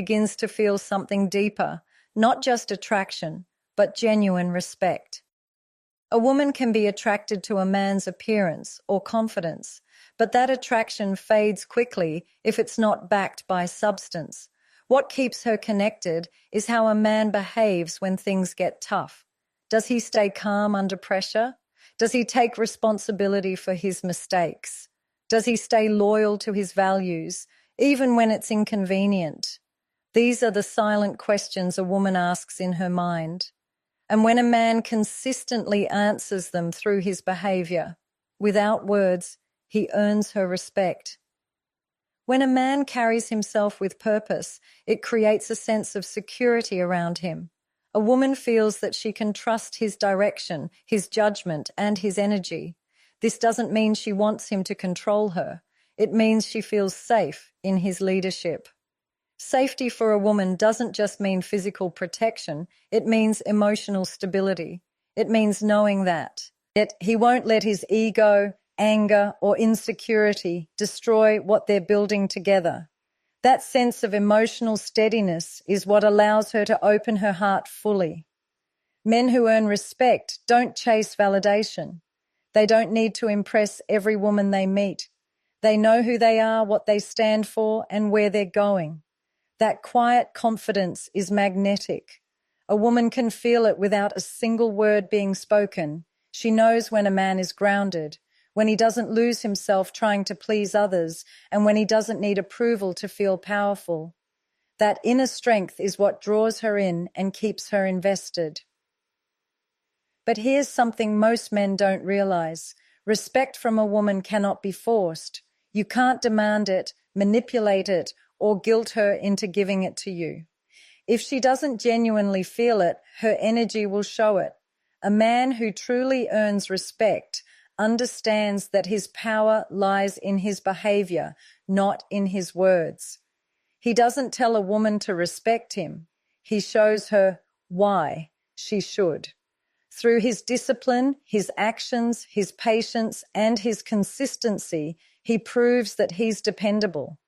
begins to feel something deeper, not just attraction, but genuine respect. A woman can be attracted to a man's appearance or confidence, but that attraction fades quickly if it's not backed by substance. What keeps her connected is how a man behaves when things get tough. Does he stay calm under pressure? Does he take responsibility for his mistakes? Does he stay loyal to his values, even when it's inconvenient? These are the silent questions a woman asks in her mind. And when a man consistently answers them through his behavior, without words, he earns her respect. When a man carries himself with purpose, it creates a sense of security around him. A woman feels that she can trust his direction, his judgment, and his energy. This doesn't mean she wants him to control her. It means she feels safe in his leadership. Safety for a woman doesn't just mean physical protection, it means emotional stability. It means knowing that he won't let his ego, anger, or insecurity destroy what they're building together. That sense of emotional steadiness is what allows her to open her heart fully. Men who earn respect don't chase validation. They don't need to impress every woman they meet. They know who they are, what they stand for, and where they're going. That quiet confidence is magnetic. A woman can feel it without a single word being spoken. She knows when a man is grounded, when he doesn't lose himself trying to please others, and when he doesn't need approval to feel powerful. That inner strength is what draws her in and keeps her invested. But here's something most men don't realize. Respect from a woman cannot be forced. You can't demand it, manipulate it, or guilt her into giving it to you. If she doesn't genuinely feel it, her energy will show it. A man who truly earns respect understands that his power lies in his behavior, not in his words. He doesn't tell a woman to respect him. He shows her why she should. Through his discipline, his actions, his patience, and his consistency, he proves that he's dependable.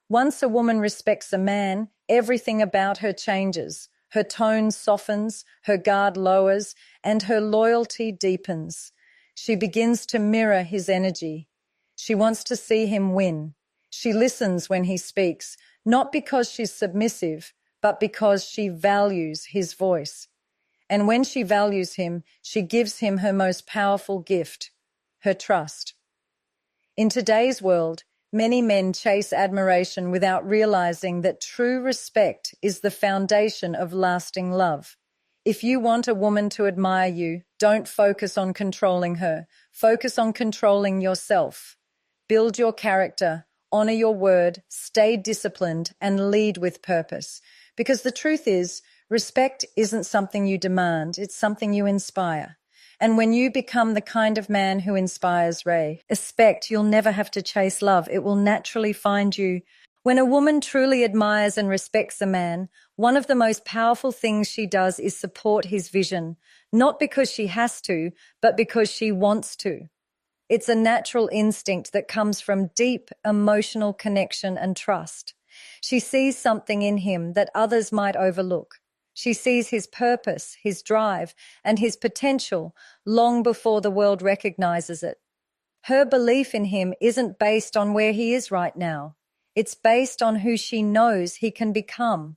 Once a woman respects a man, everything about her changes. Her tone softens, her guard lowers, and her loyalty deepens. She begins to mirror his energy. She wants to see him win. She listens when he speaks, not because she's submissive, but because she values his voice. And when she values him, she gives him her most powerful gift, her trust. In today's world, many men chase admiration without realizing that true respect is the foundation of lasting love. If you want a woman to admire you, don't focus on controlling her. Focus on controlling yourself. Build your character, honor your word, stay disciplined, and lead with purpose. Because the truth is, respect isn't something you demand, it's something you inspire. And when you become the kind of man who inspires respect, you'll never have to chase love. It will naturally find you. When a woman truly admires and respects a man, one of the most powerful things she does is support his vision, not because she has to, but because she wants to. It's a natural instinct that comes from deep emotional connection and trust. She sees something in him that others might overlook. She sees his purpose, his drive, and his potential long before the world recognizes it. Her belief in him isn't based on where he is right now. It's based on who she knows he can become.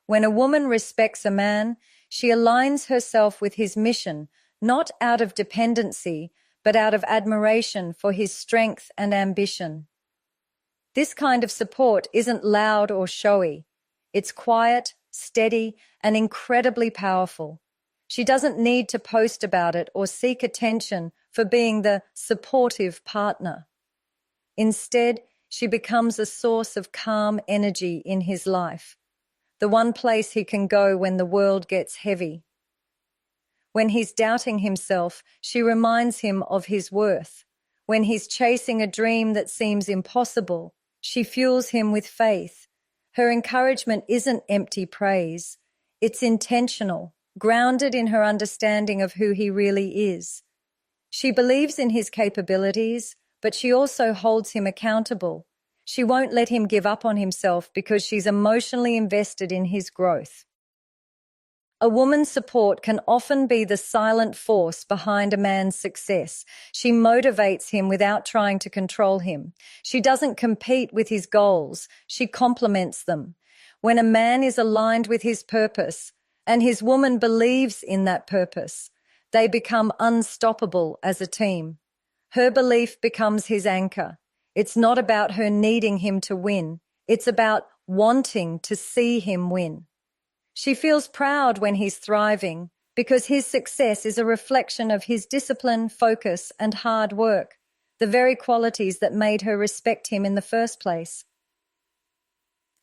When a woman respects a man, she aligns herself with his mission, not out of dependency, but out of admiration for his strength and ambition. This kind of support isn't loud or showy. It's quiet, steady, and incredibly powerful. She doesn't need to post about it or seek attention for being the supportive partner. Instead, she becomes a source of calm energy in his life, the one place he can go when the world gets heavy. When he's doubting himself, she reminds him of his worth. When he's chasing a dream that seems impossible, she fuels him with faith. Her encouragement isn't empty praise. It's intentional, grounded in her understanding of who he really is. She believes in his capabilities, but she also holds him accountable. She won't let him give up on himself because she's emotionally invested in his growth. A woman's support can often be the silent force behind a man's success. She motivates him without trying to control him. She doesn't compete with his goals, she complements them. When a man is aligned with his purpose, and his woman believes in that purpose, they become unstoppable as a team. Her belief becomes his anchor. It's not about her needing him to win, it's about wanting to see him win. She feels proud when he's thriving because his success is a reflection of his discipline, focus, and hard work, the very qualities that made her respect him in the first place.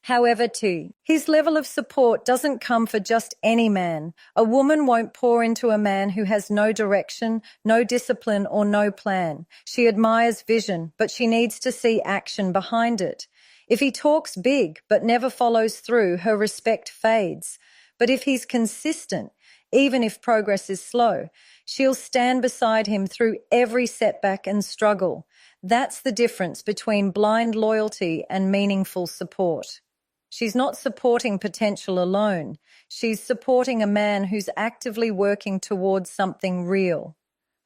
However, too, his level of support doesn't come for just any man. A woman won't pour into a man who has no direction, no discipline, or no plan. She admires vision, but she needs to see action behind it. If he talks big but never follows through, her respect fades. But if he's consistent, even if progress is slow, she'll stand beside him through every setback and struggle. That's the difference between blind loyalty and meaningful support. She's not supporting potential alone. She's supporting a man who's actively working towards something real.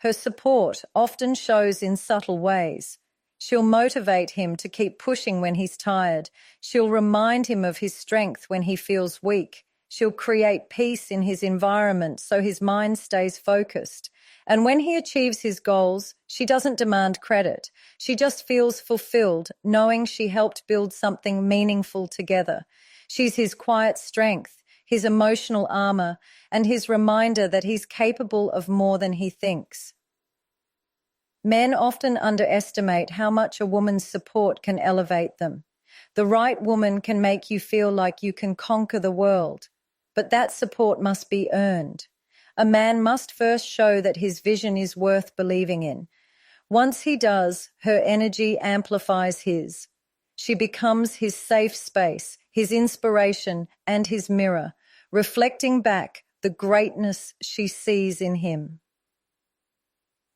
Her support often shows in subtle ways. She'll motivate him to keep pushing when he's tired. She'll remind him of his strength when he feels weak. She'll create peace in his environment so his mind stays focused. And when he achieves his goals, she doesn't demand credit. She just feels fulfilled, knowing she helped build something meaningful together. She's his quiet strength, his emotional armor, and his reminder that he's capable of more than he thinks. Men often underestimate how much a woman's support can elevate them. The right woman can make you feel like you can conquer the world, but that support must be earned. A man must first show that his vision is worth believing in. Once he does, her energy amplifies his. She becomes his safe space, his inspiration, and his mirror, reflecting back the greatness she sees in him.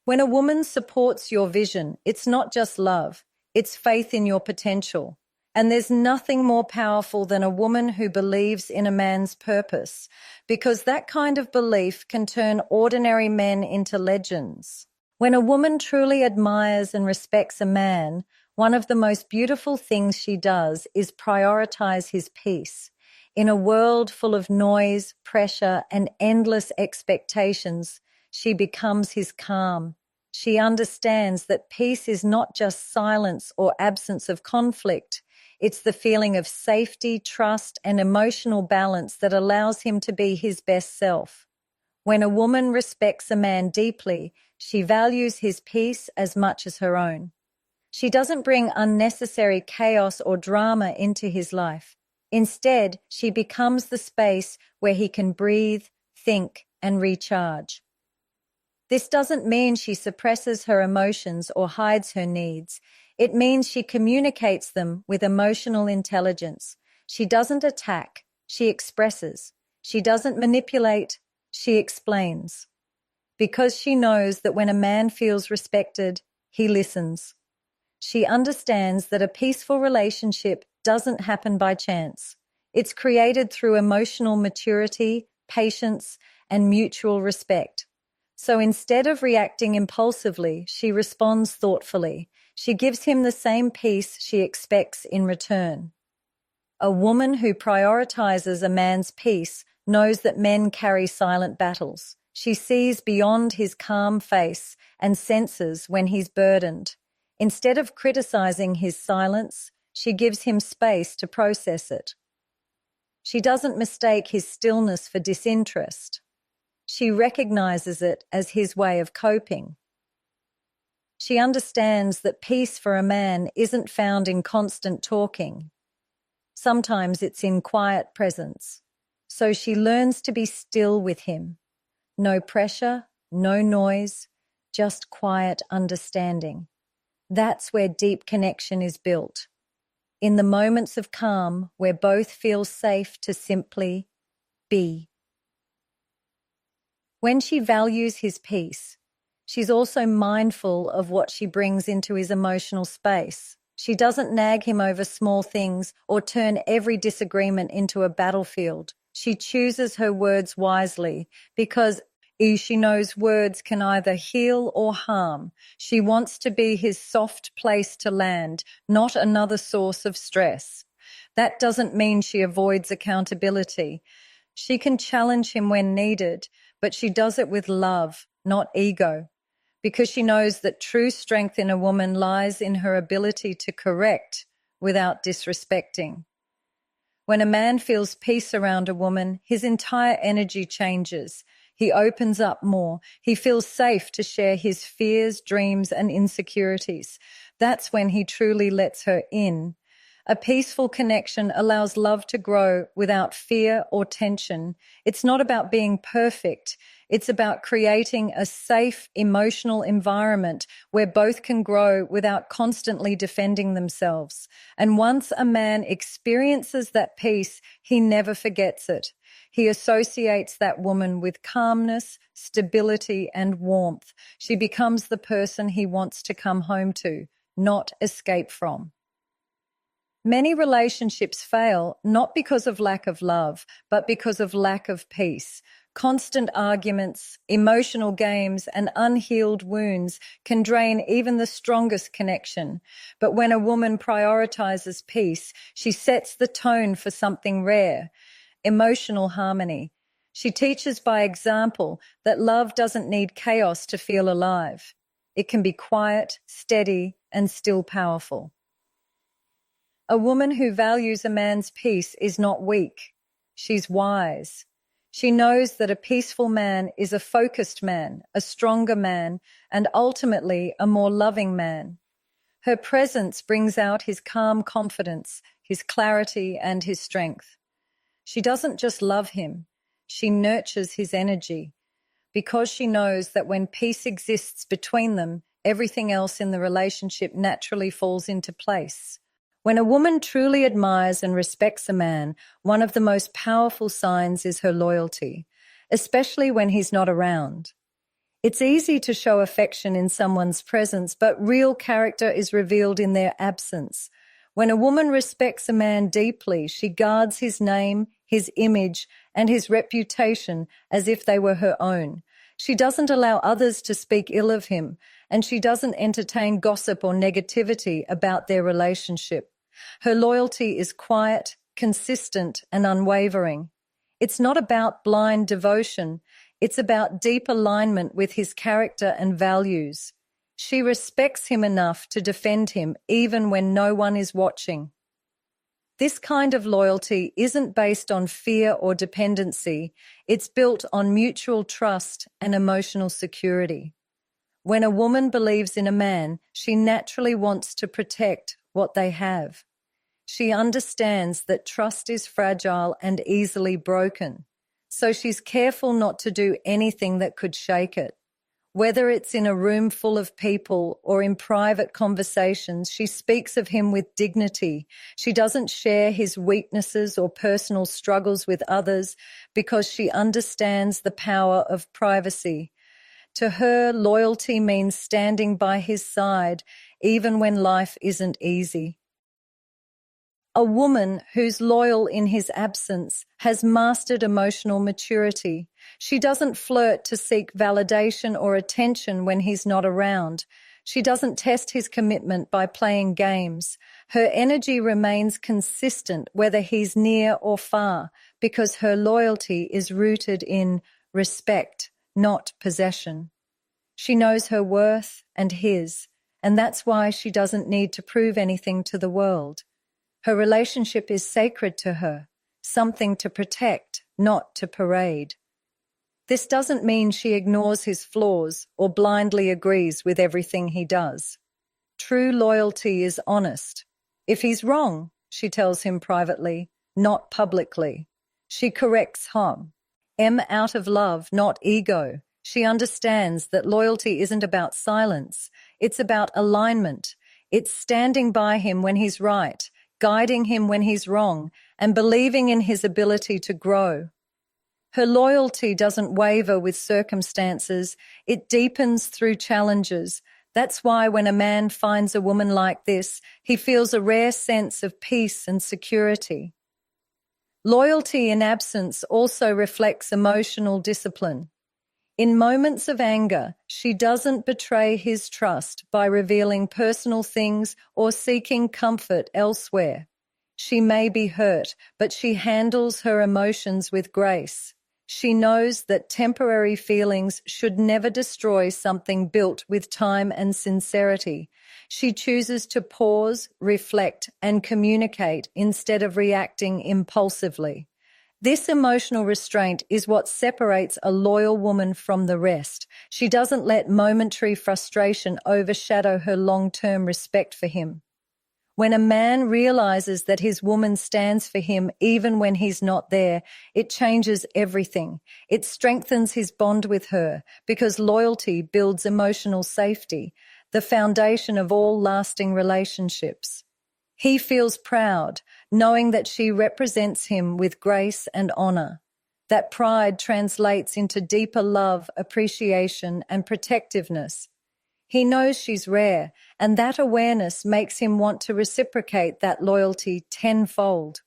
When a woman supports your vision, it's not just love, it's faith in your potential. And there's nothing more powerful than a woman who believes in a man's purpose, because that kind of belief can turn ordinary men into legends. When a woman truly admires and respects a man, one of the most beautiful things she does is prioritize his peace. In a world full of noise, pressure, and endless expectations, she becomes his calm. She understands that peace is not just silence or absence of conflict. It's the feeling of safety, trust, and emotional balance that allows him to be his best self. When a woman respects a man deeply, she values his peace as much as her own. She doesn't bring unnecessary chaos or drama into his life. Instead, she becomes the space where he can breathe, think, and recharge. This doesn't mean she suppresses her emotions or hides her needs. It means she communicates them with emotional intelligence. She doesn't attack, she expresses. She doesn't manipulate, she explains. Because she knows that when a man feels respected, he listens. She understands that a peaceful relationship doesn't happen by chance. It's created through emotional maturity, patience, and mutual respect. So instead of reacting impulsively, she responds thoughtfully. She gives him the same peace she expects in return. A woman who prioritizes a man's peace knows that men carry silent battles. She sees beyond his calm face and senses when he's burdened. Instead of criticizing his silence, she gives him space to process it. She doesn't mistake his stillness for disinterest. She recognizes it as his way of coping. She understands that peace for a man isn't found in constant talking. Sometimes it's in quiet presence. So she learns to be still with him. No pressure, no noise, just quiet understanding. That's where deep connection is built. In the moments of calm where both feel safe to simply be. When she values his peace, she's also mindful of what she brings into his emotional space. She doesn't nag him over small things or turn every disagreement into a battlefield. She chooses her words wisely because she knows words can either heal or harm. She wants to be his soft place to land, not another source of stress. That doesn't mean she avoids accountability. She can challenge him when needed, but she does it with love, not ego, because she knows that true strength in a woman lies in her ability to correct without disrespecting. When a man feels peace around a woman, his entire energy changes. He opens up more. He feels safe to share his fears, dreams, and insecurities. That's when he truly lets her in. A peaceful connection allows love to grow without fear or tension. It's not about being perfect. It's about creating a safe, emotional environment where both can grow without constantly defending themselves. And once a man experiences that peace, he never forgets it. He associates that woman with calmness, stability, and warmth. She becomes the person he wants to come home to, not escape from. Many relationships fail not because of lack of love, but because of lack of peace. Constant arguments, emotional games, and unhealed wounds can drain even the strongest connection. But when a woman prioritizes peace, she sets the tone for something rare, emotional harmony. She teaches by example that love doesn't need chaos to feel alive. It can be quiet, steady, and still powerful. A woman who values a man's peace is not weak. She's wise. She knows that a peaceful man is a focused man, a stronger man, and ultimately a more loving man. Her presence brings out his calm confidence, his clarity, and his strength. She doesn't just love him, she nurtures his energy, because she knows that when peace exists between them, everything else in the relationship naturally falls into place. When a woman truly admires and respects a man, one of the most powerful signs is her loyalty, especially when he's not around. It's easy to show affection in someone's presence, but real character is revealed in their absence. When a woman respects a man deeply, she guards his name, his image, and his reputation as if they were her own. She doesn't allow others to speak ill of him, and she doesn't entertain gossip or negativity about their relationship. Her loyalty is quiet, consistent, and unwavering. It's not about blind devotion. It's about deep alignment with his character and values. She respects him enough to defend him even when no one is watching. This kind of loyalty isn't based on fear or dependency. It's built on mutual trust and emotional security. When a woman believes in a man, she naturally wants to protect what they have. She understands that trust is fragile and easily broken, so she's careful not to do anything that could shake it. Whether it's in a room full of people or in private conversations, she speaks of him with dignity. She doesn't share his weaknesses or personal struggles with others because she understands the power of privacy. To her, loyalty means standing by his side, even when life isn't easy. A woman who's loyal in his absence has mastered emotional maturity. She doesn't flirt to seek validation or attention when he's not around. She doesn't test his commitment by playing games. Her energy remains consistent whether he's near or far, because her loyalty is rooted in respect, not possession. She knows her worth and his, and that's why she doesn't need to prove anything to the world. Her relationship is sacred to her, something to protect, not to parade. This doesn't mean she ignores his flaws or blindly agrees with everything he does. True loyalty is honest. If he's wrong, she tells him privately, not publicly. She corrects him out of love, not ego. She understands that loyalty isn't about silence. It's about alignment. It's standing by him when he's right, guiding him when he's wrong, and believing in his ability to grow. Her loyalty doesn't waver with circumstances. It deepens through challenges. That's why when a man finds a woman like this, he feels a rare sense of peace and security. Loyalty in absence also reflects emotional discipline. In moments of anger, she doesn't betray his trust by revealing personal things or seeking comfort elsewhere. She may be hurt, but she handles her emotions with grace. She knows that temporary feelings should never destroy something built with time and sincerity. She chooses to pause, reflect, and communicate instead of reacting impulsively. This emotional restraint is what separates a loyal woman from the rest. She doesn't let momentary frustration overshadow her long-term respect for him. When a man realizes that his woman stands for him even when he's not there, it changes everything. It strengthens his bond with her because loyalty builds emotional safety, the foundation of all lasting relationships. He feels proud, knowing that she represents him with grace and honor. That pride translates into deeper love, appreciation, and protectiveness. He knows she's rare, and that awareness makes him want to reciprocate that loyalty tenfold.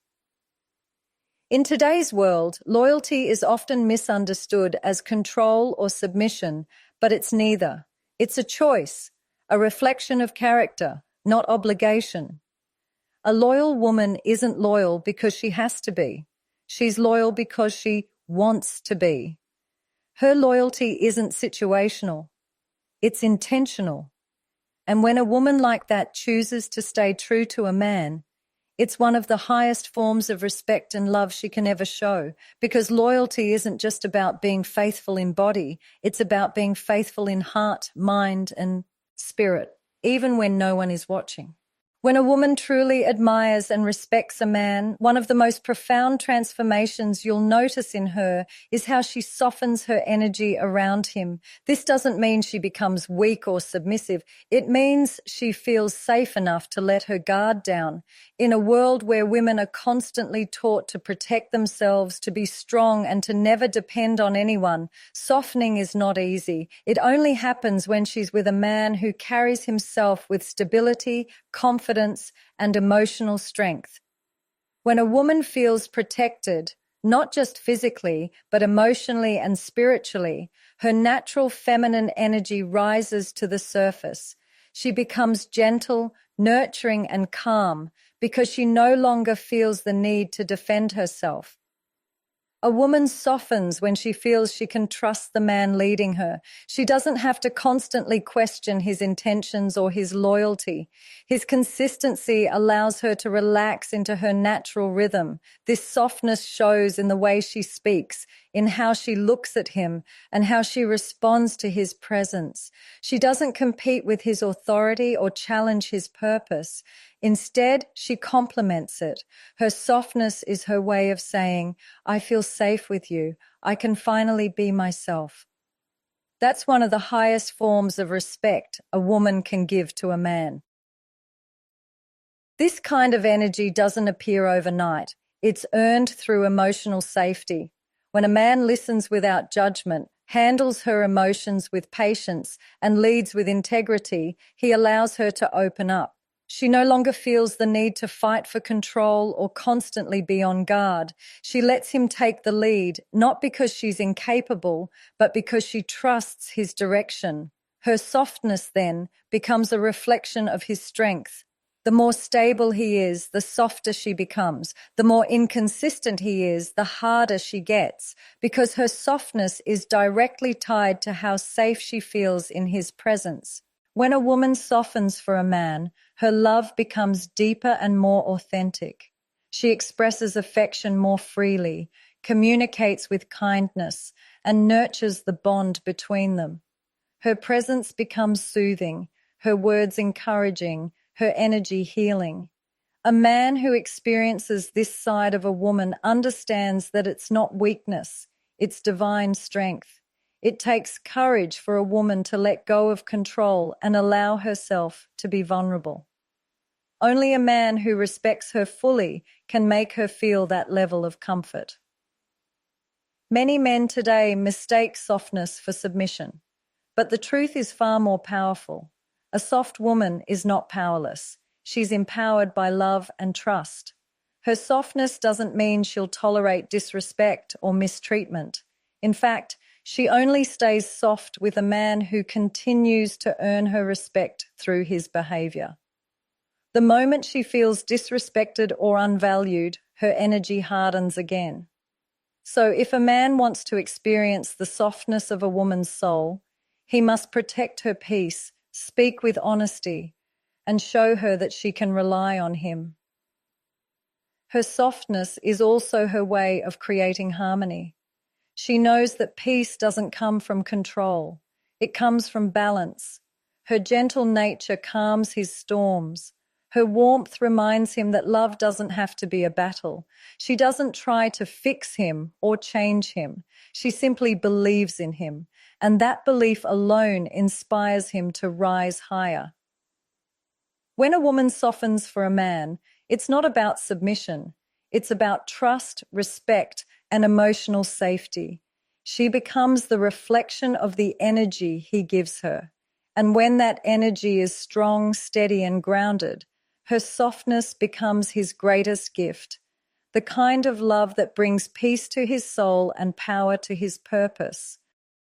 In today's world, loyalty is often misunderstood as control or submission, but it's neither. It's a choice, a reflection of character, not obligation. A loyal woman isn't loyal because she has to be. She's loyal because she wants to be. Her loyalty isn't situational. It's intentional. And when a woman like that chooses to stay true to a man, it's one of the highest forms of respect and love she can ever show, because loyalty isn't just about being faithful in body, it's about being faithful in heart, mind, and spirit, even when no one is watching. When a woman truly admires and respects a man, one of the most profound transformations you'll notice in her is how she softens her energy around him. This doesn't mean she becomes weak or submissive. It means she feels safe enough to let her guard down. In a world where women are constantly taught to protect themselves, to be strong, and to never depend on anyone, softening is not easy. It only happens when she's with a man who carries himself with stability, confidence, and emotional strength. When a woman feels protected, not just physically, but emotionally and spiritually, her natural feminine energy rises to the surface. She becomes gentle, nurturing, and calm because she no longer feels the need to defend herself. A woman softens when she feels she can trust the man leading her. She doesn't have to constantly question his intentions or his loyalty. His consistency allows her to relax into her natural rhythm. This softness shows in the way she speaks, in how she looks at him, and how she responds to his presence. She doesn't compete with his authority or challenge his purpose. Instead, she complements it. Her softness is her way of saying, I feel safe with you. I can finally be myself. That's one of the highest forms of respect a woman can give to a man. This kind of energy doesn't appear overnight. It's earned through emotional safety. When a man listens without judgment, handles her emotions with patience, and leads with integrity, he allows her to open up. She no longer feels the need to fight for control or constantly be on guard. She lets him take the lead, not because she's incapable, but because she trusts his direction. Her softness, then, becomes a reflection of his strength. The more stable he is, the softer she becomes. The more inconsistent he is, the harder she gets, because her softness is directly tied to how safe she feels in his presence. When a woman softens for a man, her love becomes deeper and more authentic. She expresses affection more freely, communicates with kindness, and nurtures the bond between them. Her presence becomes soothing, her words encouraging, her energy healing. A man who experiences this side of a woman understands that it's not weakness, it's divine strength. It takes courage for a woman to let go of control and allow herself to be vulnerable. Only a man who respects her fully can make her feel that level of comfort. Many men today mistake softness for submission, but the truth is far more powerful. A soft woman is not powerless. She's empowered by love and trust. Her softness doesn't mean she'll tolerate disrespect or mistreatment. In fact, she only stays soft with a man who continues to earn her respect through his behavior. The moment she feels disrespected or unvalued, her energy hardens again. So if a man wants to experience the softness of a woman's soul, he must protect her peace, speak with honesty, and show her that she can rely on him. Her softness is also her way of creating harmony. She knows that peace doesn't come from control. It comes from balance. Her gentle nature calms his storms. Her warmth reminds him that love doesn't have to be a battle. She doesn't try to fix him or change him. She simply believes in him, and that belief alone inspires him to rise higher. When a woman softens for a man, it's not about submission. It's about trust, respect, and emotional safety. She becomes the reflection of the energy he gives her. And when that energy is strong, steady, and grounded, her softness becomes his greatest gift, the kind of love that brings peace to his soul and power to his purpose.